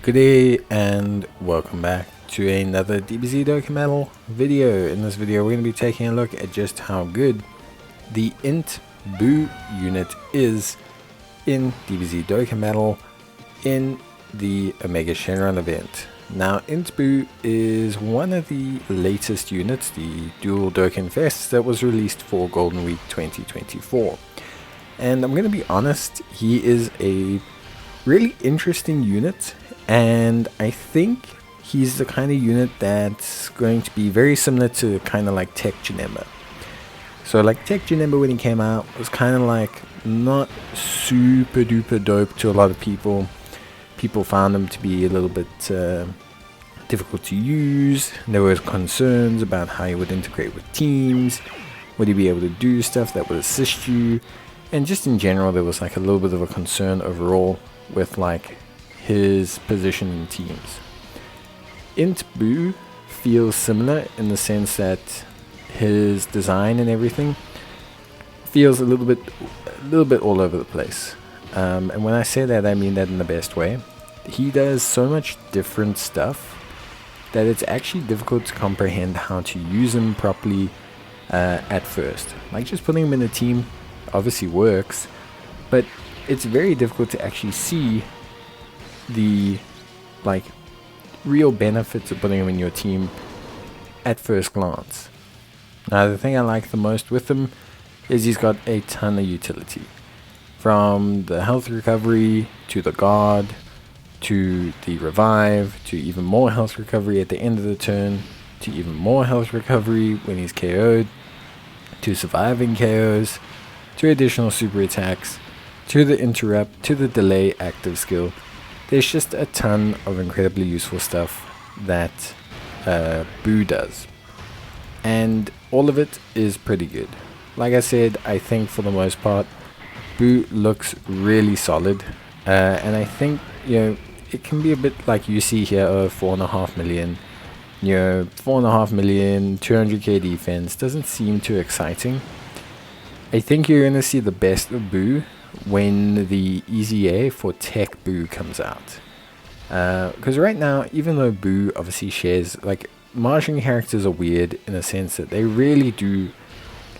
Good day and welcome back to another Dbz Dokkan video. In this video we're going to be taking a look at just how good the INT Buu unit is in Dbz Dokkan in the Omega Shenron event. Now INT Buu is one of the latest units, the dual Dokkan Fest that was released for Golden Week 2024. And I'm going to be honest, he is a really interesting unit. And I think he's the kind of unit that's going to be very similar to kind of like Tech Janemba. So like Tech Janemba when he came out was kind of like not super duper dope to a lot of people. People found him to be a little bit difficult to use. There were concerns about how he would integrate with teams. Would he be able to do stuff that would assist you? And just in general there was like a little bit of a concern overall with like his position in teams. INT Buu feels similar in the sense that his design and everything feels a little bit all over the place. And when I say that, I mean that in the best way. He does so much different stuff that it's actually difficult to comprehend how to use him properly at first. Like just putting him in a team obviously works, but it's very difficult to actually see the like real benefits of putting him in your team at first glance. Now the thing I like the most with him is he's got a ton of utility, from the health recovery to the guard to the revive to even more health recovery at the end of the turn to even more health recovery when he's KO'd to surviving KOs to additional super attacks to the interrupt to the delay active skill. There's just a ton of incredibly useful stuff that Buu does, and all of it is pretty good. Like I said, I think for the most part Buu looks really solid, and I think, you know, it can be a bit like you see here, 4.5 million, you know, 4.5 million, 200k defense doesn't seem too exciting. I think you're going to see the best of Buu when the EZA for Tech Buu comes out, because right now, even though Buu obviously shares, like, Majin characters are weird in a sense that they really do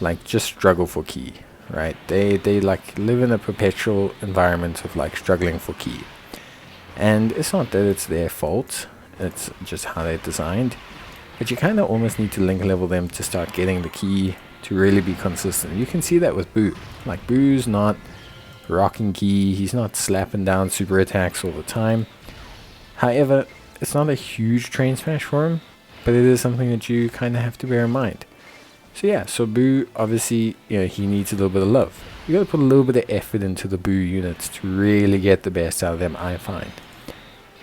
like just struggle for ki, right? They like live in a perpetual environment of like struggling for ki, and it's not that it's their fault, it's just how they're designed. But you kind of almost need to link level them to start getting the ki to really be consistent. You can see that with Buu. Like Buu's not rocking ki, he's not slapping down super attacks all the time. However, it's not a huge train smash for him, but it is something that you kind of have to bear in mind. So yeah, so Buu, obviously, you know, he needs a little bit of love. You got to put a little bit of effort into the Buu units to really get the best out of them, I find.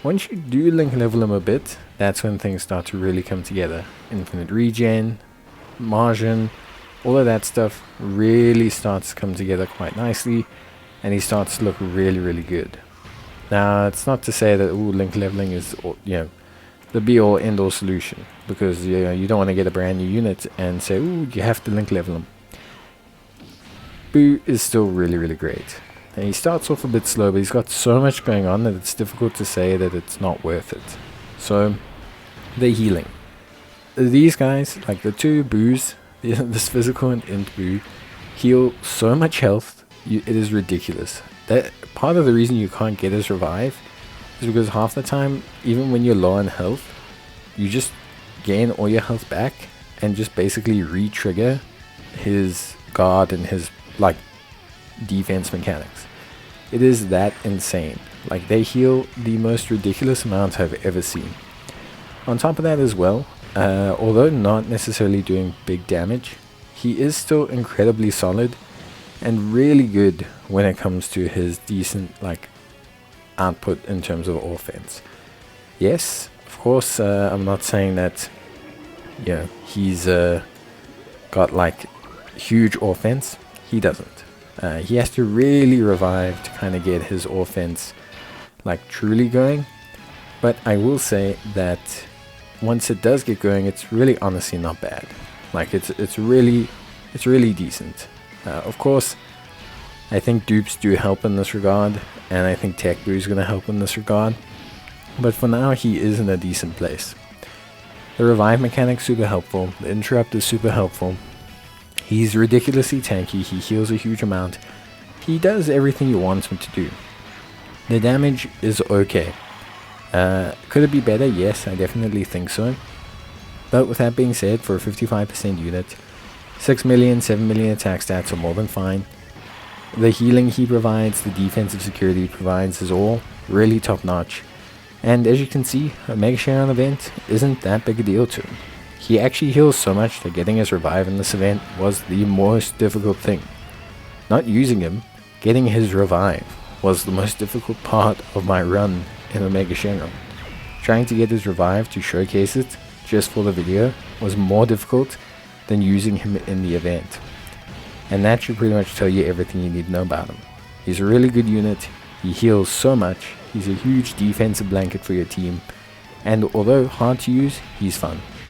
Once you do link level them a bit, that's when things start to really come together. Infinite regen, Majin, all of that stuff really starts to come together quite nicely, and he starts to look really, really good. Now, it's not to say that link leveling is, you know, the be-all end-all solution, because you know, you don't want to get a brand new unit and say, ooh, you have to link level him. Buu is still really, really great. And he starts off a bit slow, but he's got so much going on that it's difficult to say that it's not worth it. So, the healing. These guys, like the two Buus, this physical and INT Buu, heal so much health. It is ridiculous. That part of the reason you can't get his revive is because half the time, even when you're low on health, you just gain all your health back and just basically re-trigger his guard and his like defense mechanics. It is that insane. Like, they heal the most ridiculous amounts I've ever seen. On top of that as well, although not necessarily doing big damage, he is still incredibly solid and really good when it comes to his decent like output in terms of offense. Yes, of course, I'm not saying that, you know, he's got like huge offense. He doesn't. He has to really revive to kind of get his offense like truly going. But I will say that once it does get going, it's really honestly not bad. Like it's really decent. Of course, I think dupes do help in this regard, and I think Tech Buu is going to help in this regard. but for now he is in a decent place. The revive mechanic's super helpful, the interrupt is super helpful. He's ridiculously tanky, he heals a huge amount. He does everything you want him to do. The damage is okay. Could it be better? Yes, I definitely think so. But with that being said, for a 55% unit, 6 million, 7 million attack stats are more than fine. The healing he provides, the defensive security he provides is all really top notch. And as you can see, a Omega Shenron event isn't that big a deal to him. He actually heals so much that getting his revive in this event was the most difficult thing. Not using him, getting his revive was the most difficult part of my run in Omega Shenron. Trying to get his revive to showcase it just for the video was more difficult than using him in the event. And that should pretty much tell you everything you need to know about him. He's a really good unit, he heals so much, he's a huge defensive blanket for your team, and although hard to use, he's fun.